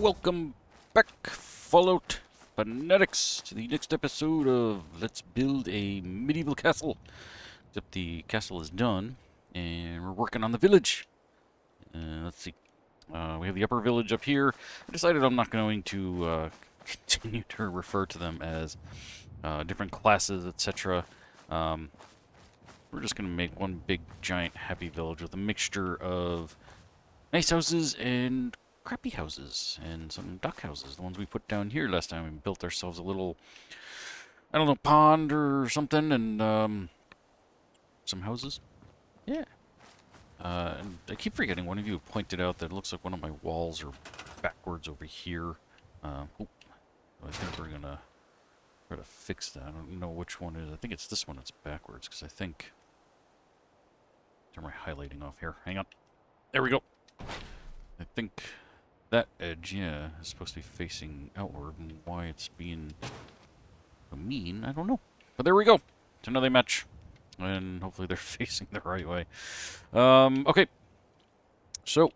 welcome back, Fallout fanatics, to the next episode of Let's Build a Medieval Castle. Except the castle is done, and we're working on the village. Let's see. We have the upper village up here. I decided I'm not going to continue to refer to them as different classes, etc. We're just going to make one big, giant, happy village with a mixture of nice houses and crappy houses and some duck houses. The ones we put down here last time. We built ourselves a little, I don't know, pond or something, and some houses. Yeah. And I keep forgetting, one of you pointed out that it looks like one of my walls are backwards over here. I think we're gonna try to fix that. I don't know which one it is. I think it's this one that's backwards, because I think... Turn my highlighting off here. Hang on. There we go. I think that edge, yeah, is supposed to be facing outward, and why it's being so mean, I don't know. But there we go. It's another match. And hopefully they're facing the right way. Okay. So,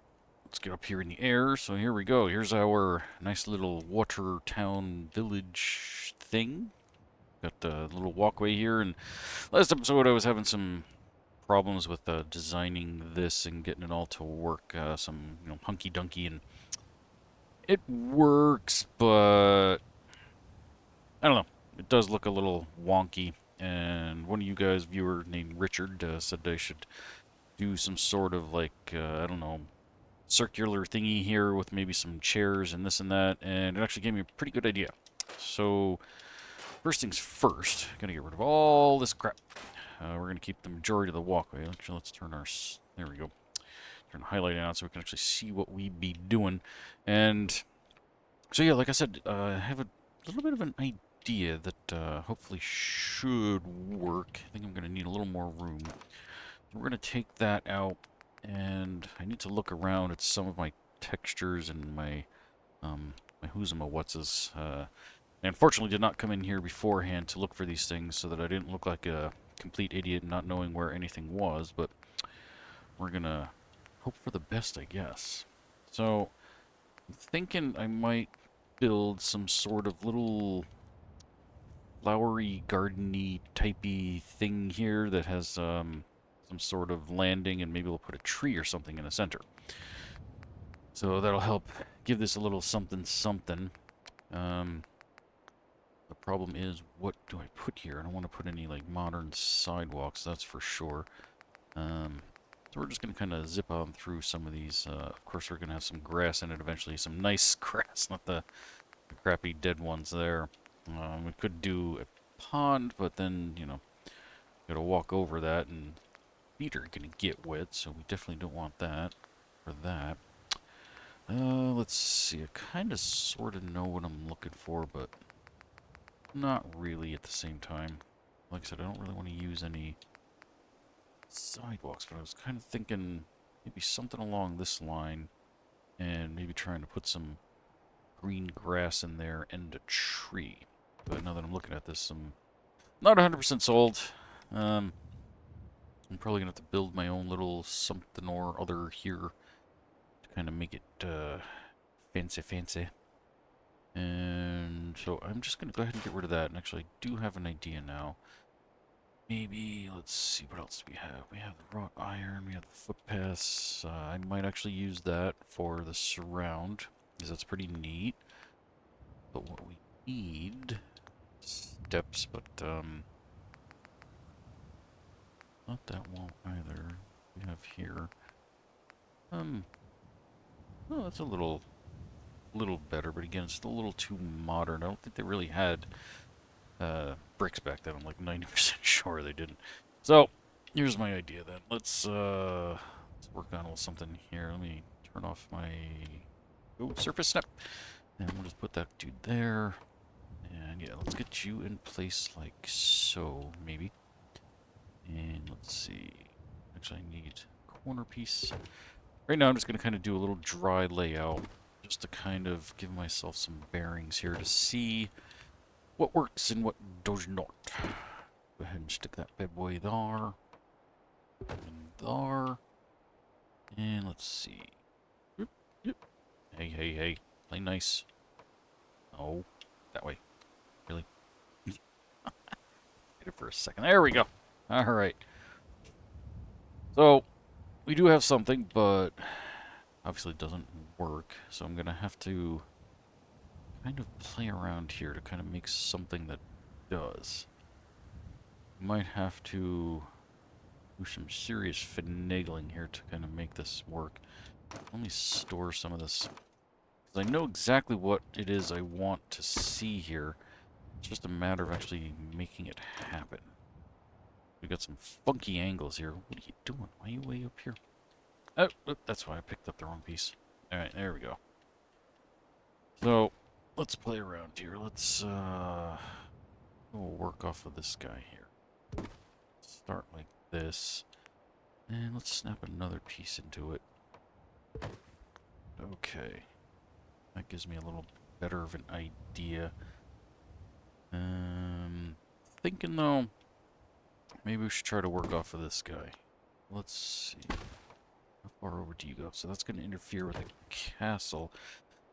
let's get up here in the air. So here we go. Here's our nice little water town village thing. Got the little walkway here. And last episode I was having some problems with designing this and getting it all to work. Some, hunky-dunky, and it works, but I don't know. It does look a little wonky. And one of you guys, viewer named Richard, said I should do some sort of I don't know, circular thingy here with maybe some chairs and this and that, and it actually gave me a pretty good idea. So, first things first, gotta get rid of all this crap. We're gonna keep the majority of the walkway. Actually, let's turn our, there we go. Turn the highlighting on so we can actually see what we be doing. And, so yeah, like I said, I have a little bit of an idea that hopefully should work. I think I'm going to need a little more room. We're going to take that out, and I need to look around at some of my textures and my my who's and my what's. I unfortunately did not come in here beforehand to look for these things so that I didn't look like a complete idiot not knowing where anything was, but we're going to hope for the best, I guess. So, I'm thinking I might build some sort of little flowery, gardeny typey thing here that has some sort of landing, and maybe we'll put a tree or something in the center. So that'll help give this a little something something. The problem is, what do I put here? I don't want to put any modern sidewalks, that's for sure. So we're just going to kind of zip on through some of these. Of course, we're going to have some grass in it eventually. Some nice grass, not the crappy dead ones there. We could do a pond, but then, gotta walk over that, and feet are gonna get wet, so we definitely don't want that for that. Let's see. I kind of sort of know what I'm looking for, but not really at the same time. Like I said, I don't really want to use any sidewalks, but I was kind of thinking maybe something along this line, and maybe trying to put some green grass in there and a tree. But now that I'm looking at this, I'm not 100% sold. I'm probably going to have to build my own little something or other here to kind of make it fancy. And so I'm just going to go ahead and get rid of that. And actually, I do have an idea now. Maybe, let's see, what else do we have? We have the wrought iron, we have the footpaths. I might actually use that for the surround, because that's pretty neat. But what we need... steps, but not that wall either. We have here. Oh, that's a little better, but again, it's still a little too modern. I don't think they really had bricks back then. I'm like 90% sure they didn't. So here's my idea then. Let's work on a little something here. Let me turn off my surface snap, and we'll just put that dude there. And yeah, let's get you in place like so, maybe. And let's see. Actually, I need a corner piece. Right now, I'm just going to kind of do a little dry layout, just to kind of give myself some bearings here to see what works and what does not. Go ahead and stick that bad boy there. And there. And let's see. Yep. Hey. Play nice. Oh, that way. Really? Wait it for a second. There we go. All right. So, we do have something, but obviously it doesn't work. So I'm going to have to kind of play around here to kind of make something that does. Might have to do some serious finagling here to kind of make this work. Let me store some of this, because I know exactly what it is I want to see here. It's just a matter of actually making it happen. We got some funky angles here. What are you doing? Why are you way up here? Oh, that's why I picked up the wrong piece. Alright, there we go. So, let's play around here. Let's, we'll work off of this guy here. Start like this. And let's snap another piece into it. Okay. That gives me a little better of an idea. Thinking though, maybe we should try to work off of this guy. Let's see. How far over do you go? So that's going to interfere with the castle.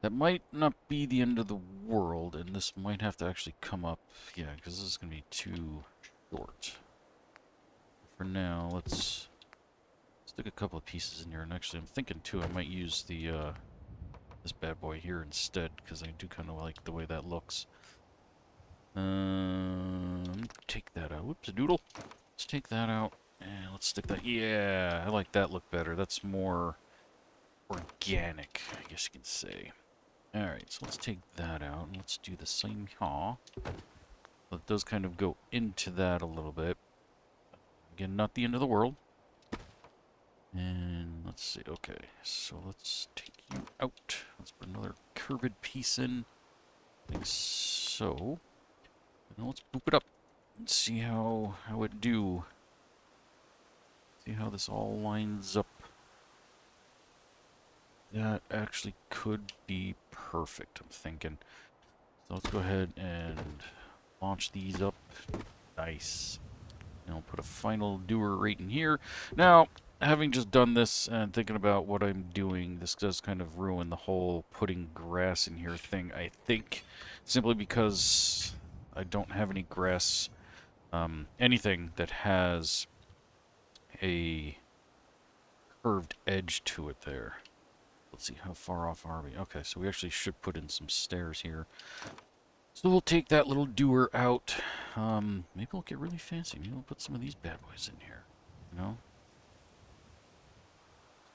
That might not be the end of the world, and this might have to actually come up. Yeah, because this is going to be too short. For now, let's stick a couple of pieces in here. And actually, I'm thinking too, I might use the this bad boy here instead, because I do kind of like the way that looks. Take that out. Whoops, a doodle. Let's take that out, and let's stick that. Yeah, I like that look better. That's more organic, I guess you can say. Alright, so let's take that out, and let's do the same here. It does kind of go into that a little bit. Again, not the end of the world. And let's see, okay, so let's take you out. Let's put another curved piece in, like so. And let's boop it up and see how it do. See how this all lines up. That actually could be perfect, I'm thinking. So let's go ahead and launch these up. Nice. And I'll put a final doer right in here. Now, having just done this and thinking about what I'm doing, this does kind of ruin the whole putting grass in here thing, I think. Simply because I don't have any grass, anything that has a curved edge to it there. Let's see, how far off are we? Okay, so we actually should put in some stairs here. So we'll take that little doer out. Maybe we'll get really fancy. Maybe we'll put some of these bad boys in here. You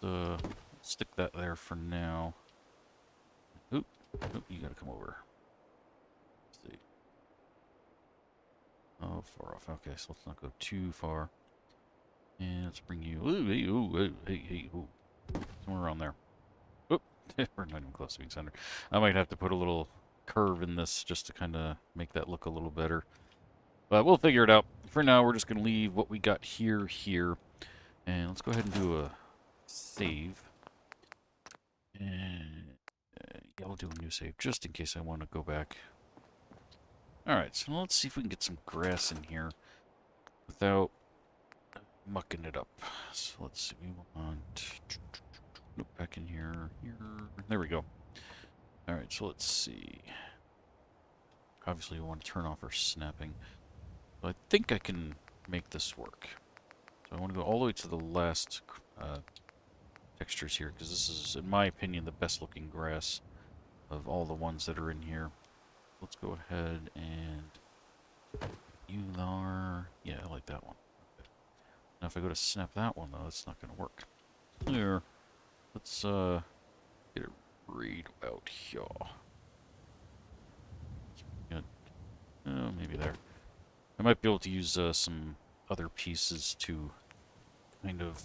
know? Stick that there for now. Oop, you gotta come over. Let's see. Oh, far off. Okay, so let's not go too far. And let's bring you. Ooh, hey, ooh. Somewhere around there. Oop, we're not even close to being centered. I might have to put a little curve in this just to kind of make that look a little better. But we'll figure it out. For now, we're just going to leave what we got here. And let's go ahead and do a save. And yeah, I'll do a new save just in case I want to go back. Alright, so let's see if we can get some grass in here without mucking it up. So let's see, we want... Nope, back in here. There we go. Alright, so let's see. Obviously, we want to turn off our snapping. So I think I can make this work. So I want to go all the way to the last textures here, because this is, in my opinion, the best looking grass of all the ones that are in here. Let's go ahead and... You are... Yeah, I like that one. Okay. Now if I go to snap that one, though, that's not going to work. Here. Let's get it right about here. Maybe there. I might be able to use some other pieces to kind of...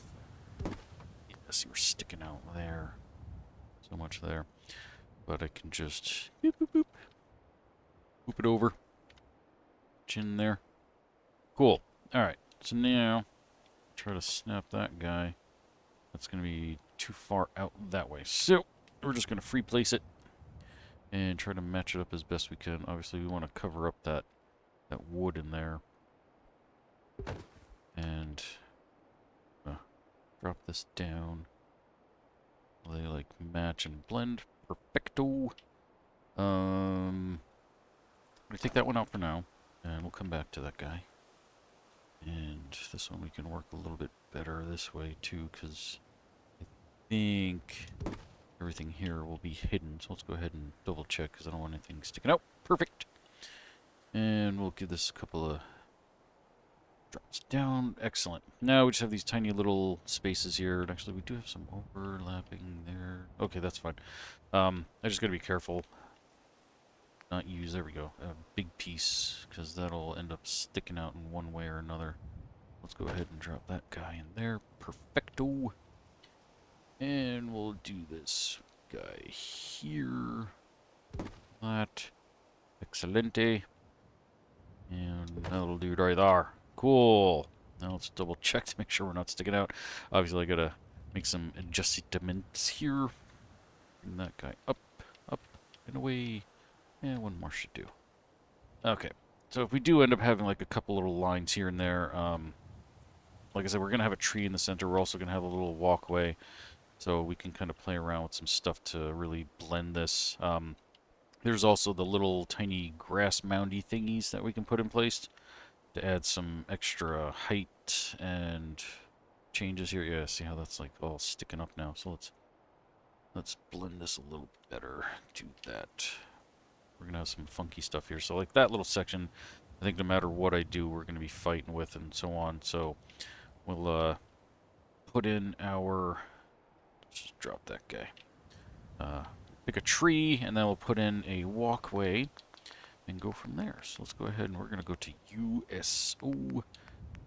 Yeah, see, we're sticking out there. So much there. But I can just... Boop, boop, boop. Boop it over. Chin there. Cool. Alright, so now... Try to snap that guy. That's going to be too far out that way. So, we're just going to free place it. And try to match it up as best we can. Obviously, we want to cover up that wood in there. And drop this down. They like match and blend. Perfecto. I take that one out for now, and we'll come back to that guy. And this one we can work a little bit better this way too, because I think everything here will be hidden. So let's go ahead and double check, because I don't want anything sticking out. Perfect. And we'll give this a couple of drops down. Excellent. Now we just have these tiny little spaces here. And actually, we do have some overlapping there. Okay, that's fine. I just got to be careful. Not use, there we go, a big piece, because that'll end up sticking out in one way or another. Let's go ahead and drop that guy in there. Perfecto. And we'll do this guy here. That. Excelente. And that'll do it right there. Cool. Now let's double check to make sure we're not sticking out. Obviously, I gotta make some adjustments here. Bring that guy up, and away. And one more should do. Okay. So if we do end up having like a couple little lines here and there, like I said, we're gonna have a tree in the center. We're also gonna have a little walkway, so we can kind of play around with some stuff to really blend this. There's also the little tiny grass moundy thingies that we can put in place to add some extra height and changes here. Yeah, see how that's like all sticking up now. So let's blend this a little better. Do that. We're gonna have some funky stuff here. So like that little section, I think no matter what I do, we're gonna be fighting with and so on. So we'll put in our, let's just drop that guy. Pick a tree, and then we'll put in a walkway and go from there. So let's go ahead and we're going to go to USO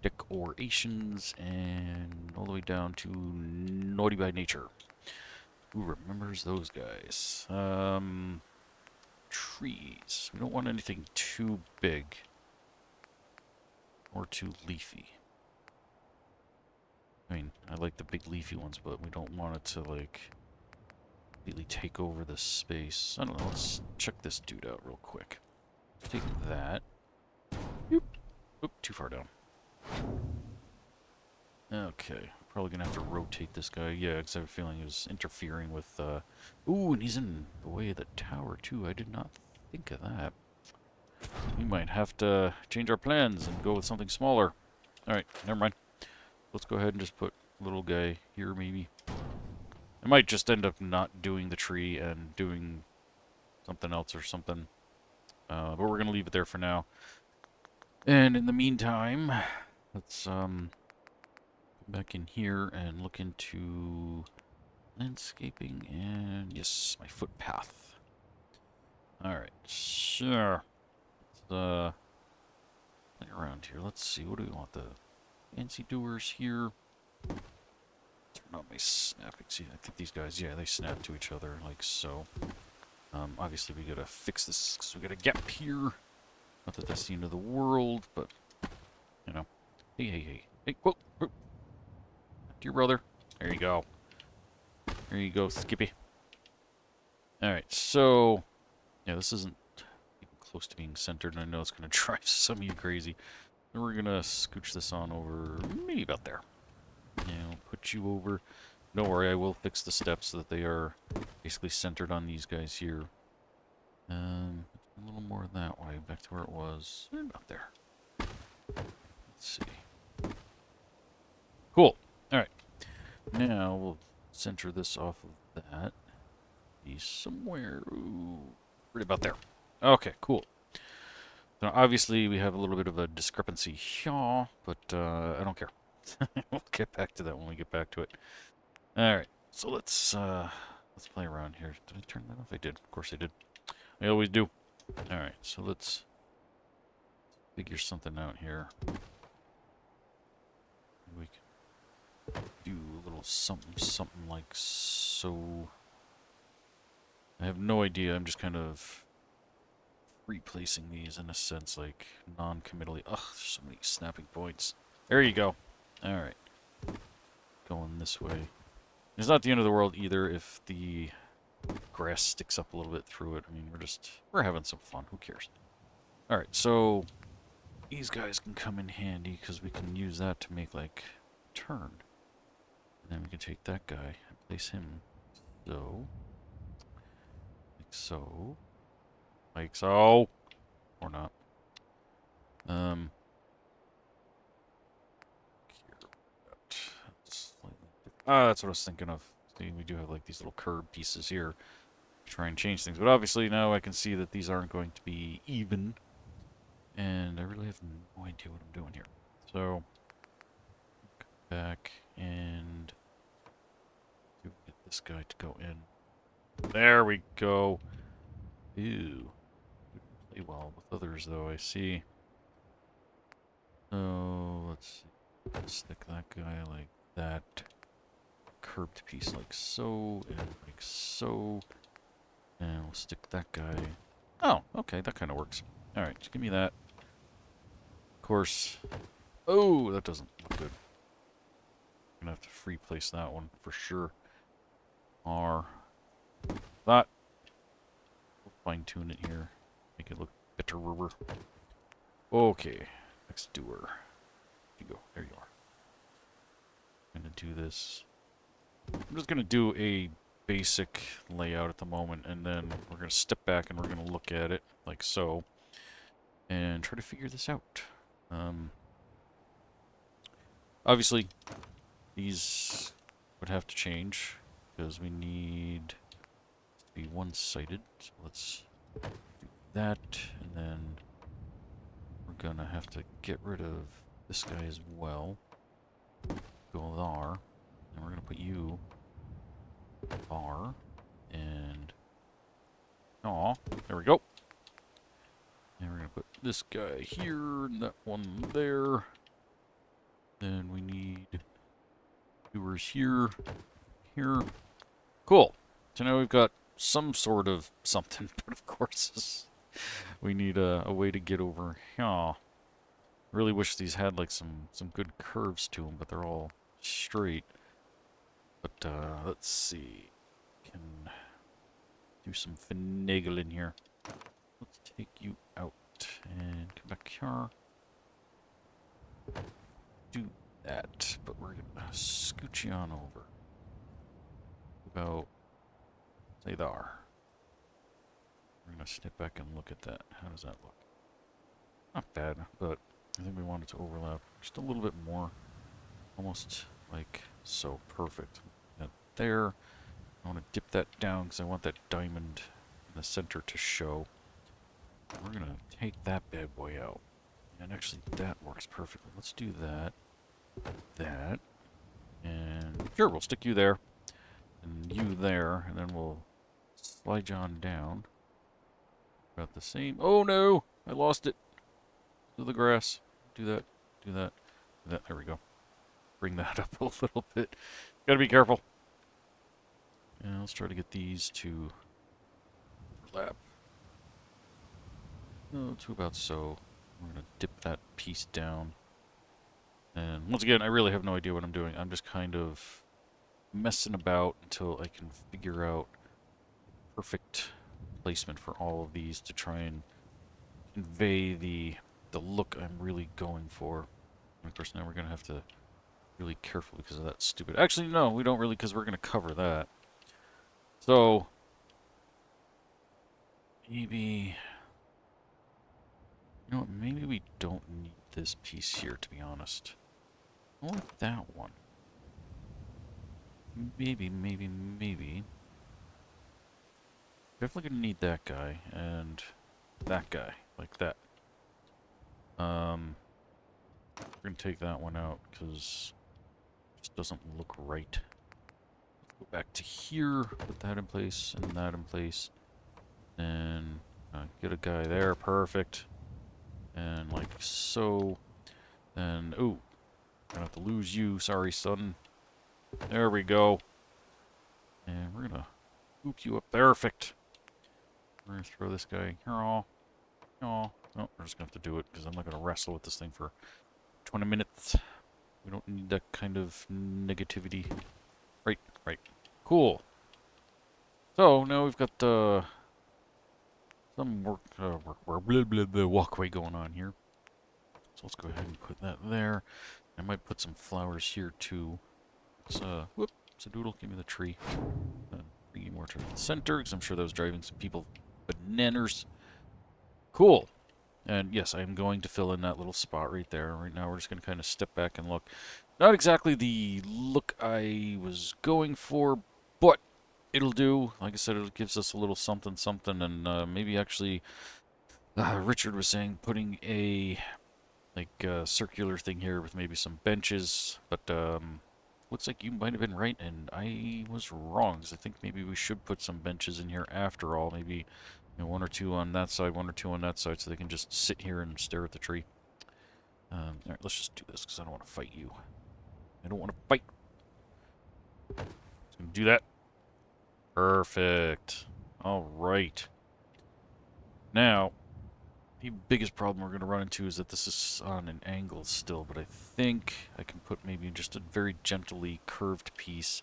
Decorations and all the way down to Naughty by Nature. Who remembers those guys? Trees. We don't want anything too big or too leafy. I mean, I like the big leafy ones, but we don't want it to like completely take over the space. I don't know, let's check this dude out real quick. Take that. Oop, too far down. Okay, probably gonna have to rotate this guy. Yeah, because I have a feeling he was interfering with, ooh, and he's in the way of the tower, too. I did not think of that. We might have to change our plans and go with something smaller. Alright, never mind. Let's go ahead and just put little guy here, maybe. I might just end up not doing the tree and doing something else or something. But we're going to leave it there for now. And in the meantime, let's come back in here and look into landscaping and, yes, my footpath. Alright, sure. Let's play around here. Let's see, what do we want? The fancy doors here. Turn on my snapping. See, I think these guys, yeah, they snap to each other like so. Obviously, we gotta fix this because we got a gap here. Not that that's the end of the world, but you know. Hey, whoa, whoa. To your brother. There you go. There you go, Skippy. All right, so yeah, this isn't even close to being centered, and I know it's gonna drive some of you crazy. Then we're gonna scooch this on over, maybe about there. I'll put you over. Don't worry, I will fix the steps so that they are basically centered on these guys here. A little more that way, back to where it was. About there. Let's see. Cool. Alright. Now we'll center this off of that. Be somewhere, ooh, right about there. Okay, cool. Now obviously we have a little bit of a discrepancy here, but I don't care. We'll get back to that when we get back to it. Alright, so let's play around here. Did I turn that off? I did. Of course I did. I always do. Alright, so let's figure something out here. We can do a little something like so. I have no idea. I'm just kind of replacing these in a sense, like non-committally. Ugh, there's so many snapping points. There you go. Alright. Going this way. It's not the end of the world either if the grass sticks up a little bit through it. I mean, we're having some fun. Who cares? Alright, so these guys can come in handy because we can use that to make, like, a turn. And then we can take that guy and place him so. Like so. Like so. Or not. That's what I was thinking of. See, we do have like these little curved pieces here to try and change things. But obviously now I can see that these aren't going to be even. And I really have no idea what I'm doing here. So, come back and get this guy to go in. There we go. Ew. Play well with others though, I see. So, let's see. Stick that guy like that. Curved piece like so, and like so. And we'll stick that guy. Oh, okay, that kind of works. Alright, just give me that. Of course. Oh, that doesn't look good. I'm gonna have to free place that one for sure. That. We'll fine tune it here. Make it look better. Okay, next doer. There you go. There you are. I'm gonna do this. I'm just gonna do a basic layout at the moment, and then we're gonna step back and we're gonna look at it like so, and try to figure this out. Obviously, these would have to change because we need to be one-sided. So let's do that, and then we're gonna have to get rid of this guy as well. Go there. And we're going to put you bar, and there we go. And we're going to put this guy here, and that one there. Then we need doers here, here. Cool. So now we've got some sort of something, but of course we need a way to get over here. Really wish these had like some good curves to them, but they're all straight. But, let's see. Can do some finagling here. Let's take you out and come back here. Do that, but we're gonna scoot you on over. About, say there. We're gonna step back and look at that. How does that look? Not bad, but I think we want it to overlap just a little bit more. Almost like so. Perfect. There. I want to dip that down because I want that diamond in the center to show. We're going to take that bad boy out. And actually, that works perfectly. Let's do that. That. And sure, we'll stick you there. And you there. And then we'll slide you on down. About the same. Oh no! I lost it. To the grass. Do that. Do that. Do that. There we go. Bring that up a little bit. Gotta be careful. And let's try to get these to overlap. Oh, to about so. I'm going to dip that piece down. And once again, I really have no idea what I'm doing. I'm just kind of messing about until I can figure out perfect placement for all of these to try and convey the look I'm really going for. And of course, now we're going to have to really careful because of that stupid... Actually, no, we don't really, because we're going to cover that. So, maybe... You know what, maybe we don't need this piece here, to be honest. I want that one. Maybe. Definitely gonna need that guy, and that guy, like that. We're gonna take that one out, because it just doesn't look right. Go back to here, put that in place, and that in place. And get a guy there, perfect. And like so. And, ooh, gonna have to lose you, sorry son. There we go. And we're gonna hook you up, perfect. We're gonna throw this guy here. Oh, we're just gonna have to do it, because I'm not gonna wrestle with this thing for 20 minutes. We don't need that kind of negativity. Right. Cool. So, now we've got, some walkway going on here. So let's go ahead and put that there. I might put some flowers here, too. Let's, whoop, Sadoodle, give me the tree. Bring you more to the center, because I'm sure that was driving some people bananas. Cool. And yes, I am going to fill in that little spot right there. Right now we're just going to kind of step back and look. Not exactly the look I was going for, but it'll do. Like I said, it gives us a little something something, and maybe actually Richard was saying putting a circular thing here with maybe some benches, but looks like you might have been right and I was wrong. 'Cause I think maybe we should put some benches in here after all. Maybe one or two on that side, one or two on that side, so they can just sit here and stare at the tree. All right, let's just do this because I don't want to fight you. I don't want to fight. Just gonna do that. Perfect. All right. Now, the biggest problem we're going to run into is that this is on an angle still, but I think I can put maybe just a very gently curved piece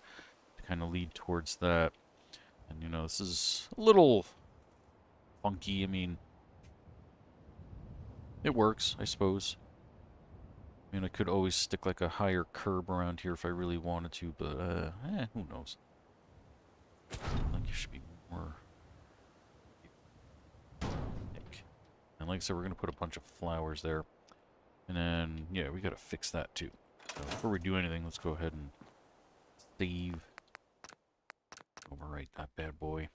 to kind of lead towards that. And, this is a little funky. I mean, it works, I suppose. I mean, I could always stick like a higher curb around here if I really wanted to, but, who knows. I think you should be more... And like I said, we're going to put a bunch of flowers there. And then, yeah, we got to fix that too. So before we do anything, let's go ahead and save. Overwrite that bad boy.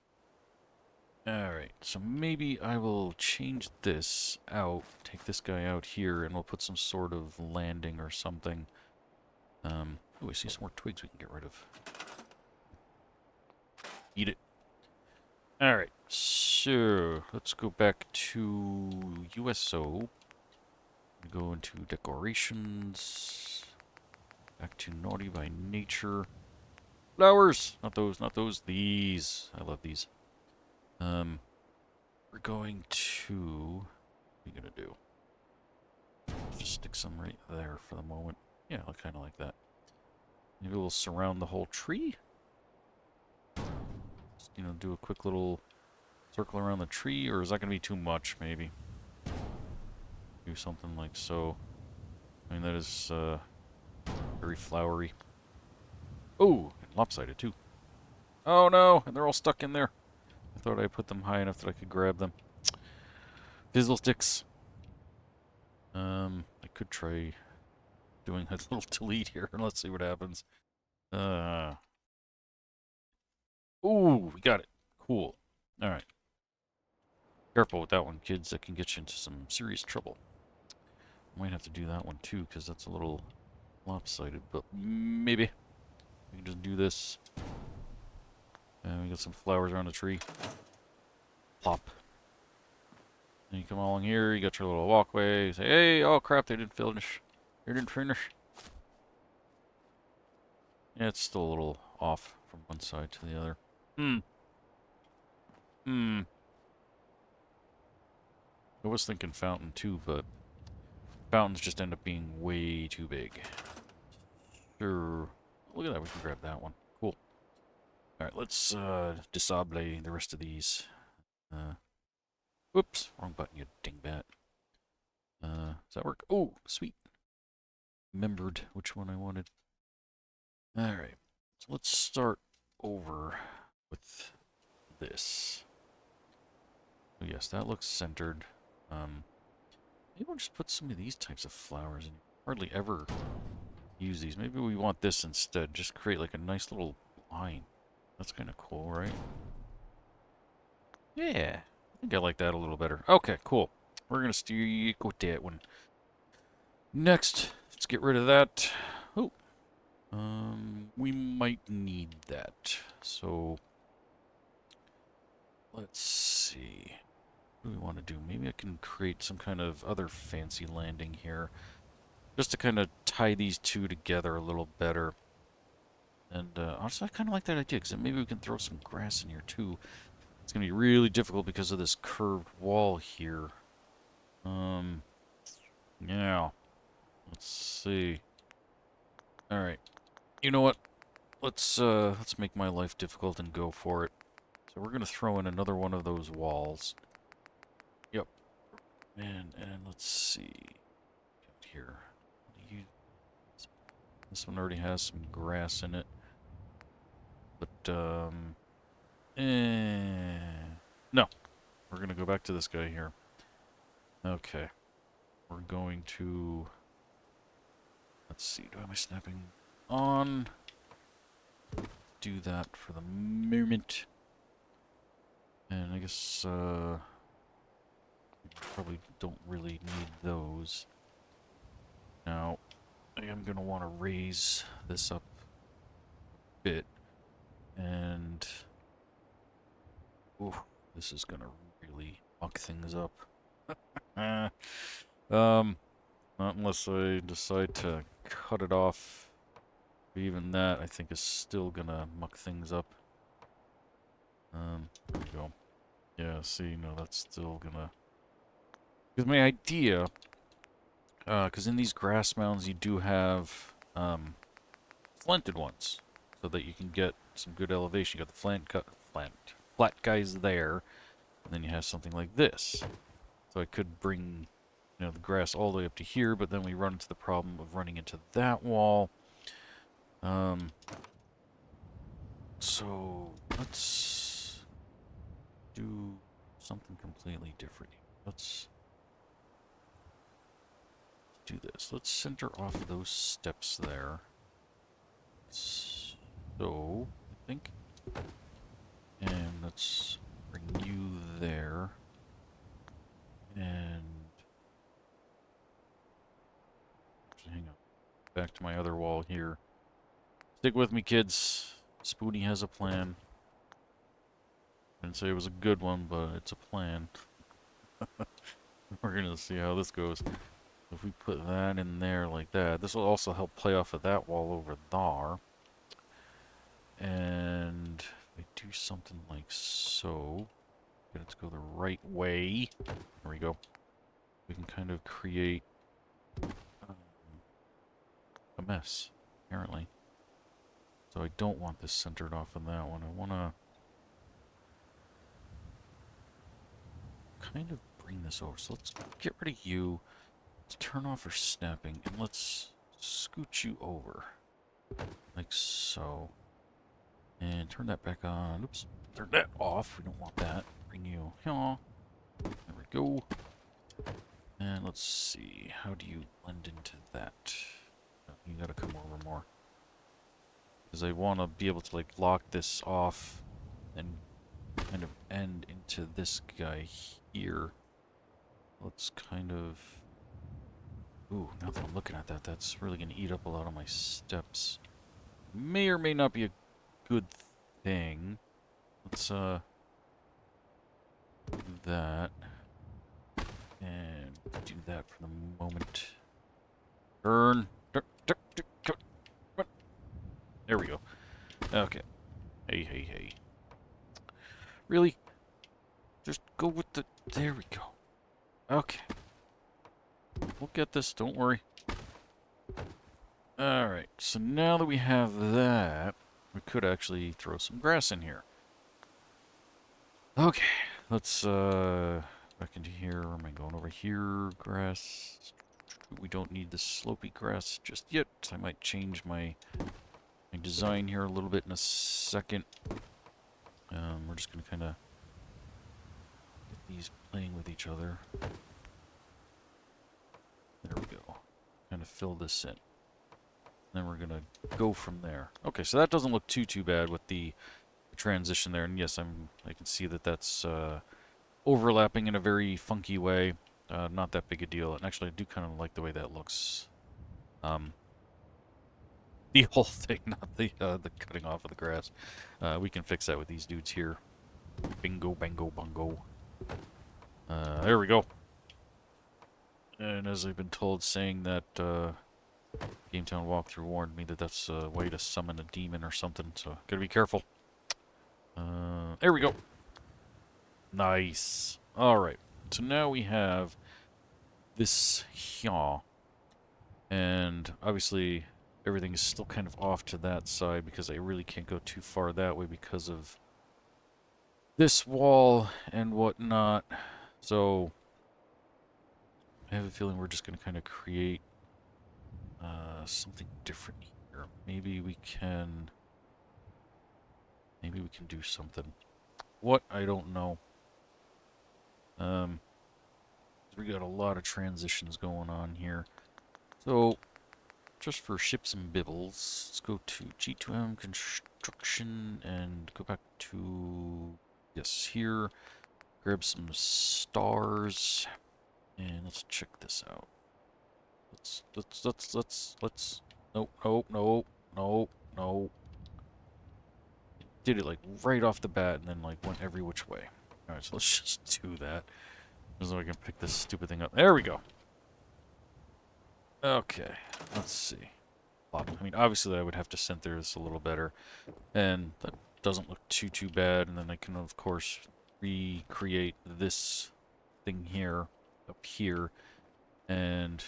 Alright, so maybe I will change this out, take this guy out here, and we'll put some sort of landing or something. Oh, I see some more twigs we can get rid of. Eat it. Alright, so let's go back to USO. Go into decorations. Back to naughty by nature. Flowers! Not those, not those. These. I love these. We're going to... What are you gonna do? Just stick some right there for the moment. Yeah, I kind of like that. Maybe we'll surround the whole tree. Just, do a quick little circle around the tree, or is that gonna be too much, maybe? Do something like so. I mean, that is very flowery. Oh, and lopsided too. Oh no, and they're all stuck in there. I thought I put them high enough that I could grab them. Fizzle sticks. I could try doing a little delete here, and let's see what happens. Ooh, we got it. Cool. Alright. Careful with that one, kids. That can get you into some serious trouble. Might have to do that one too, because that's a little lopsided, but maybe. We can just do this. And we got some flowers around the tree. Plop. And you come along here, you got your little walkway. You say, hey, oh crap, they didn't finish. They didn't finish. Yeah, it's still a little off from one side to the other. I was thinking fountain too, but fountains just end up being way too big. Sure. Look at that, we can grab that one. Cool. Alright, let's disable the rest of these. Whoops, wrong button, you dingbat. Does that work? Oh, sweet. Remembered which one I wanted. Alright, so let's start over with this. Oh yes, that looks centered. Maybe we'll just put some of these types of flowers in. Hardly ever use these. Maybe we want this instead. Just create like a nice little line. That's kind of cool, right? Yeah, I think I like that a little better. Okay, cool. We're going to stick with that one. Next, let's get rid of that. Oh, we might need that. So, let's see. What do we want to do? Maybe I can create some kind of other fancy landing here. Just to kind of tie these two together a little better. And honestly, I kind of like that idea, because maybe we can throw some grass in here too. It's going to be really difficult because of this curved wall here. Yeah. Let's see. Alright. You know what? Let's make my life difficult and go for it. So we're going to throw in another one of those walls. Yep. And let's see. Here. This one already has some grass in it. But, no. We're going to go back to this guy here. Okay. We're going to... Let's see, do I have my snapping on? Do that for the moment. And I guess, we probably don't really need those. Now, I am going to want to raise this up a bit. And... Ooh, this is going to really muck things up. Not unless I decide to cut it off. Even that, I think, is still gonna muck things up. There we go. Yeah, see, no, that's still gonna... Because my idea... Because in these grass mounds, you do have, slanted ones. So that you can get some good elevation. You got the flat guys there. And then you have something like this. So I could bring, you know, the grass all the way up to here, but then we run into the problem of running into that wall. So let's do something completely different. Let's do this. Let's center off those steps there. So, I think. And let's bring you there. And hang on. Back to my other wall here. Stick with me, kids. Spoony has a plan. Didn't say it was a good one, but it's a plan. We're gonna see how this goes. If we put that in there like that, this will also help play off of that wall over there. And if we do something like so, get it to go the right way. There we go. We can kind of create a mess, apparently. So I don't want this centered off on that one. I want to kind of bring this over. So let's get rid of you. Let's turn off our snapping, and let's scoot you over. Like so. And turn that back on. Oops. Turn that off. We don't want that. Bring you here. There we go. And let's see. How do you blend into that? You gotta come over more. Because I want to be able to, like, lock this off and kind of end into this guy here. Let's kind of... Ooh, now that I'm looking at that, that's really going to eat up a lot of my steps. May or may not be a good thing. Let's, do that. And do that for the moment. Turn. There we go. Okay. Hey. Really? Just go with the... There we go. Okay. We'll get this, don't worry. Alright, so now that we have that, we could actually throw some grass in here. Okay, let's, back into here. Am I going over here? Grass. We don't need the slopey grass just yet. I might change my design here a little bit in a second. We're just going to kind of get these playing with each other. There we go. Kind of fill this in. Then we're going to go from there. Okay, so that doesn't look too bad with the transition there. And yes, I can see that that's overlapping in a very funky way. Not that big a deal. And actually, I do kind of like the way that looks. The whole thing, not the cutting off of the grass. We can fix that with these dudes here. Bingo, bango, bungo. There we go. And as I've been told, saying that GameTown walkthrough warned me that that's a way to summon a demon or something, so gotta be careful. There we go. Nice. Alright, so now we have this here. And obviously everything is still kind of off to that side because I really can't go too far that way because of this wall and whatnot. So I have a feeling we're just going to kind of create something different here. Maybe we can do something. What? I don't know. We got a lot of transitions going on here. So, just for ships and bibbles, let's go to G2M construction and go back to, yes, here. Grab some stars and let's check this out. Nope, nope, nope, nope, nope. Did it like right off the bat and then like went every which way. Alright, so let's just do that. So I can pick this stupid thing up. There we go. Okay, let's see. I mean, obviously I would have to center this a little better, and that doesn't look too bad. And then I can, of course, recreate this thing here, up here, and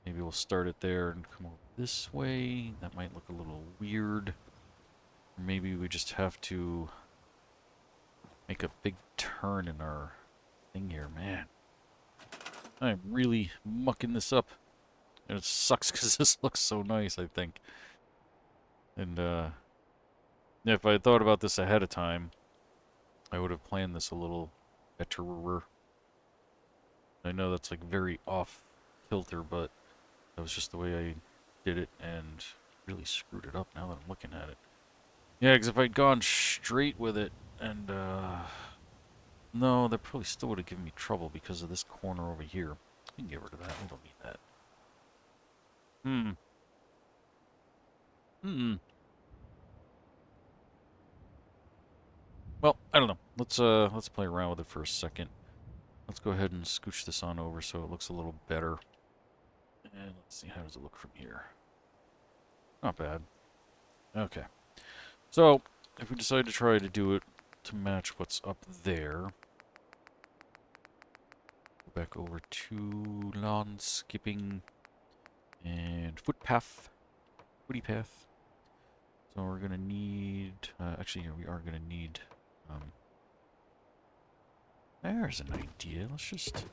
maybe we'll start it there and come over this way. That might look a little weird. Maybe we just have to make a big turn in our thing here. Man, I'm really mucking this up. And it sucks because this looks so nice, I think. And, if I had thought about this ahead of time, I would have planned this a little better. I know that's, like, very off-kilter, but that was just the way I did it, and really screwed it up now that I'm looking at it. Yeah, because if I'd gone straight with it, and, no, that probably still would have given me trouble because of this corner over here. We can get rid of that. We don't need that. Well, I don't know. Let's play around with it for a second. Let's go ahead and scooch this on over so it looks a little better. And let's see, how does it look from here? Not bad. Okay. So, if we decide to try to do it to match what's up there, go back over to lawn skipping and footpath. Footy path. So we're gonna need, actually, here we are gonna need, there's an idea. Let's just,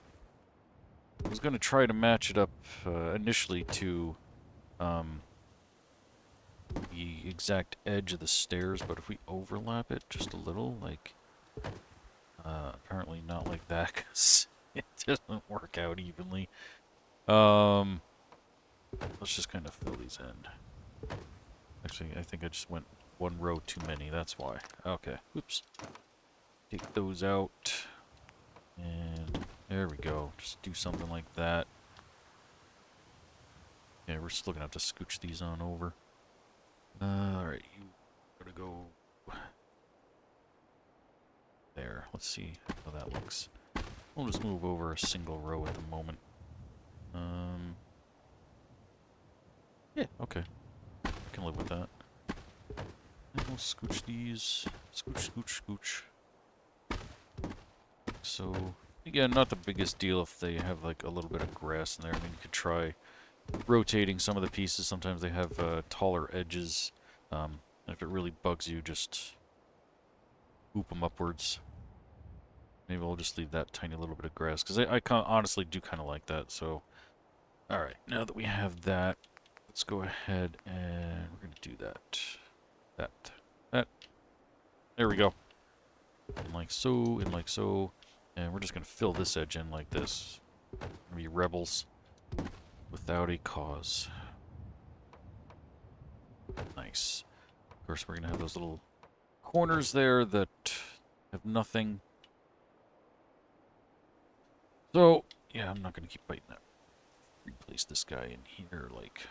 I was gonna try to match it up, initially to, the exact edge of the stairs, but if we overlap it just a little, like, apparently not like that, because it doesn't work out evenly. Let's just kind of fill these in. Actually, I think I just went one row too many, that's why. Okay, oops. Take those out. And there we go. Just do something like that. Yeah, we're still gonna have to scooch these on over. Alright, you gotta go there. Let's see how that looks. We'll just move over a single row at the moment. Yeah, okay. I can live with that. And we'll scooch these. Scooch, scooch, scooch. So, again, not the biggest deal if they have like a little bit of grass in there. I mean, you could try rotating some of the pieces. Sometimes they have taller edges. And if it really bugs you, just hoop them upwards. Maybe I'll just leave that tiny little bit of grass, because I honestly do kind of like that. So, alright, now that we have that, let's go ahead and we're going to do that. That. There we go. And like so, and like so. And we're just going to fill this edge in like this. Be rebels without a cause. Nice. Of course, we're going to have those little corners there that have nothing. So, yeah, I'm not going to keep fighting that. Replace this guy in here like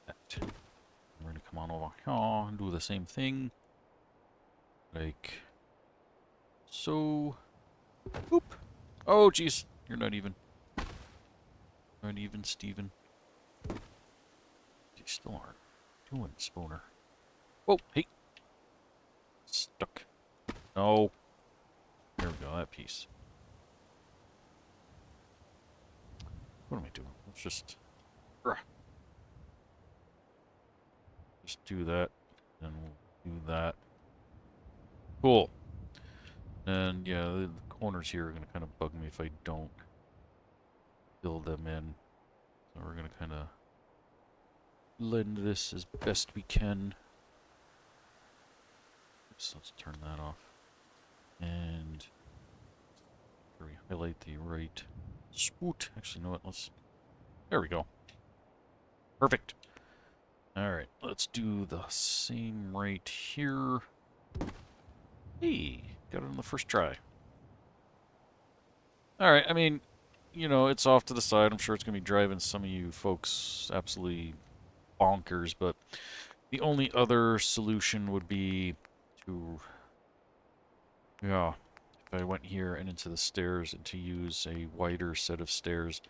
that. We're going to come on over here and do the same thing. Like so. Boop. Oh, jeez. You're not even. Not even, Steven. You still aren't doing, Spooner. Whoa, hey. Stuck. No. There we go, that piece. What am I doing? Let's just... Just do that. Then we'll do that. Cool. And yeah, the corners here are going to kind of bug me if I don't fill them in. So we're going to kind of blend this as best we can. Oops, let's turn that off. And we highlight the right Swoot. Actually, you know what? Let's... There we go. Perfect. Alright, let's do the same right here. Hey, got it on the first try. Alright, I mean, you know, it's off to the side. I'm sure it's going to be driving some of you folks absolutely bonkers, but the only other solution would be to, yeah, if I went here and into the stairs and to use a wider set of stairs,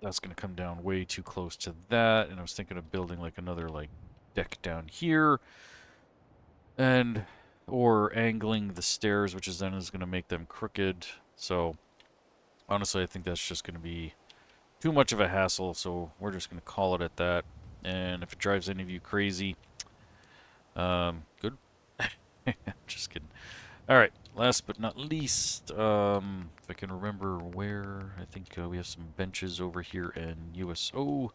that's going to come down way too close to that, and I was thinking of building like another like deck down here, and or angling the stairs, which is then is going to make them crooked. So honestly, I think that's just going to be too much of a hassle, so we're just going to call it at that. And if it drives any of you crazy, good. Just kidding. Alright, last but not least, if I can remember where, I think we have some benches over here in USO.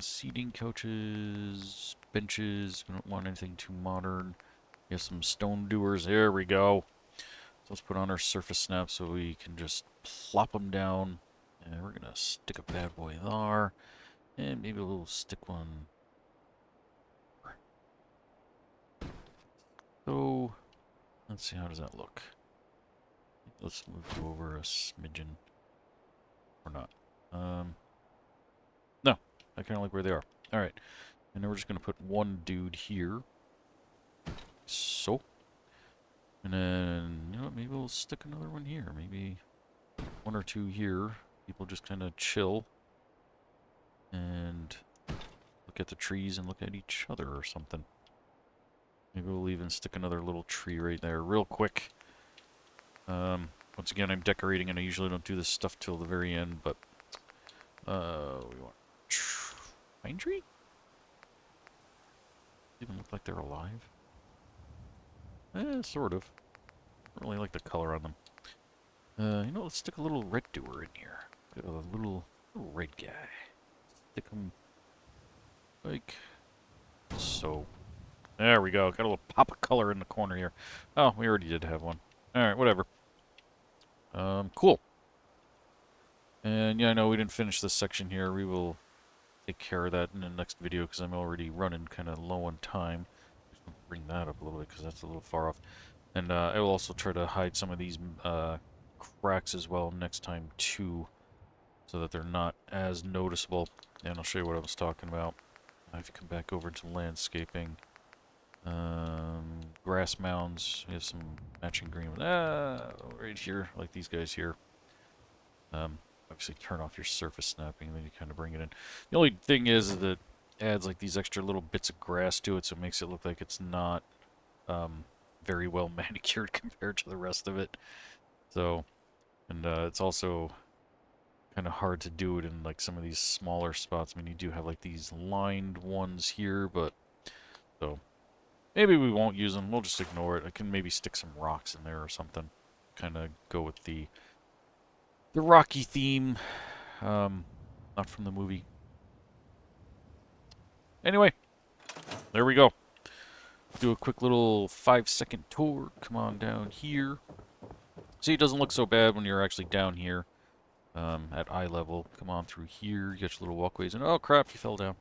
Seating couches, benches, we don't want anything too modern. We have some stone doers, there we go. So let's put on our surface snap so we can just plop them down. And we're going to stick a bad boy there. And maybe we'll stick one. So, let's see, how does that look? Let's move you over a smidgen. Or not. No, I kind of like where they are. Alright, and then we're just going to put one dude here. So. And then, you know what, maybe we'll stick another one here. Maybe one or two here. People just kind of chill. And look at the trees and look at each other or something. Maybe we'll even stick another little tree right there real quick. Once again, I'm decorating and I usually don't do this stuff till the very end, but we want pine tree? Even look like they're alive? Sort of. I don't really like the color on them. You know, let's stick a little red doer in here. Got a little red guy. Stick him like so. There we go. Got a little pop of color in the corner here. Oh, we already did have one. Alright, whatever. Cool. And yeah, I know we didn't finish this section here. We will take care of that in the next video because I'm already running kind of low on time. Just bring that up a little bit because that's a little far off. And I will also try to hide some of these cracks as well next time too, so that they're not as noticeable. And I'll show you what I was talking about. If you come back over to landscaping, grass mounds, we have some matching green. Right here, like these guys here. Obviously turn off your surface snapping, and then you kind of bring it in. The only thing is that it adds like these extra little bits of grass to it, so it makes it look like it's not very well manicured compared to the rest of it. So, and it's also kind of hard to do it in like some of these smaller spots. I mean, you do have like these lined ones here, but so maybe we won't use them. We'll just ignore it. I can maybe stick some rocks in there or something. Kind of go with the Rocky theme, not from the movie. Anyway, there we go. Do a quick little 5-second tour. Come on down here. See, it doesn't look so bad when you're actually down here at eye level. Come on through here. You got your little walkways, and oh crap, you fell down.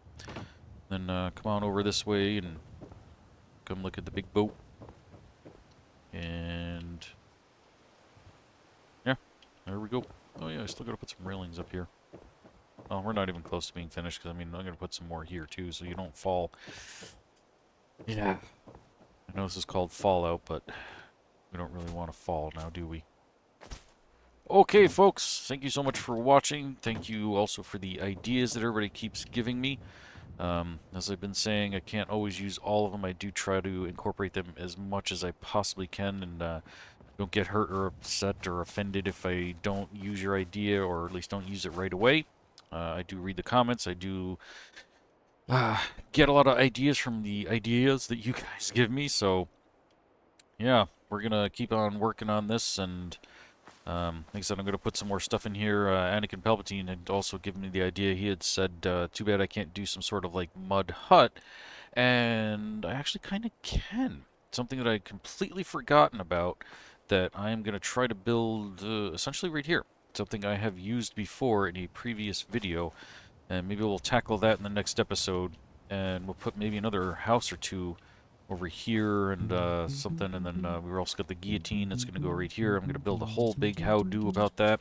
Then come on over this way and come look at the big boat. And yeah, there we go. Oh yeah, I still gotta put some railings up here. Oh, we're not even close to being finished, because I mean, I'm gonna put some more here too, so you don't fall. Yeah. I know this is called Fallout, but we don't really want to fall now, do we? Okay, folks, thank you so much for watching. Thank you also for the ideas that everybody keeps giving me. As I've been saying, I can't always use all of them. I do try to incorporate them as much as I possibly can, and don't get hurt or upset or offended if I don't use your idea, or at least don't use it right away. I do read the comments. I do get a lot of ideas from the ideas that you guys give me, so yeah, we're gonna keep on working on this, and like I said, I'm gonna put some more stuff in here. Anakin Palpatine had also given me the idea. He had said, too bad I can't do some sort of like mud hut, and I actually kind of can. Something that I'd completely forgotten about, that I am gonna try to build essentially right here. something I have used before in a previous video, and maybe we'll tackle that in the next episode, and we'll put maybe another house or two over here and something, and then we've also got the guillotine that's going to go right here. I'm going to build a whole big how-do about that,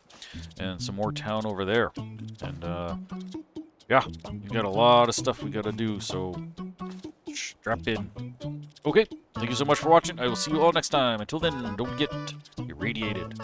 and some more town over there. And yeah, we got a lot of stuff we got to do, so strap in. Okay, thank you so much for watching. I will see you all next time. Until then, don't get irradiated.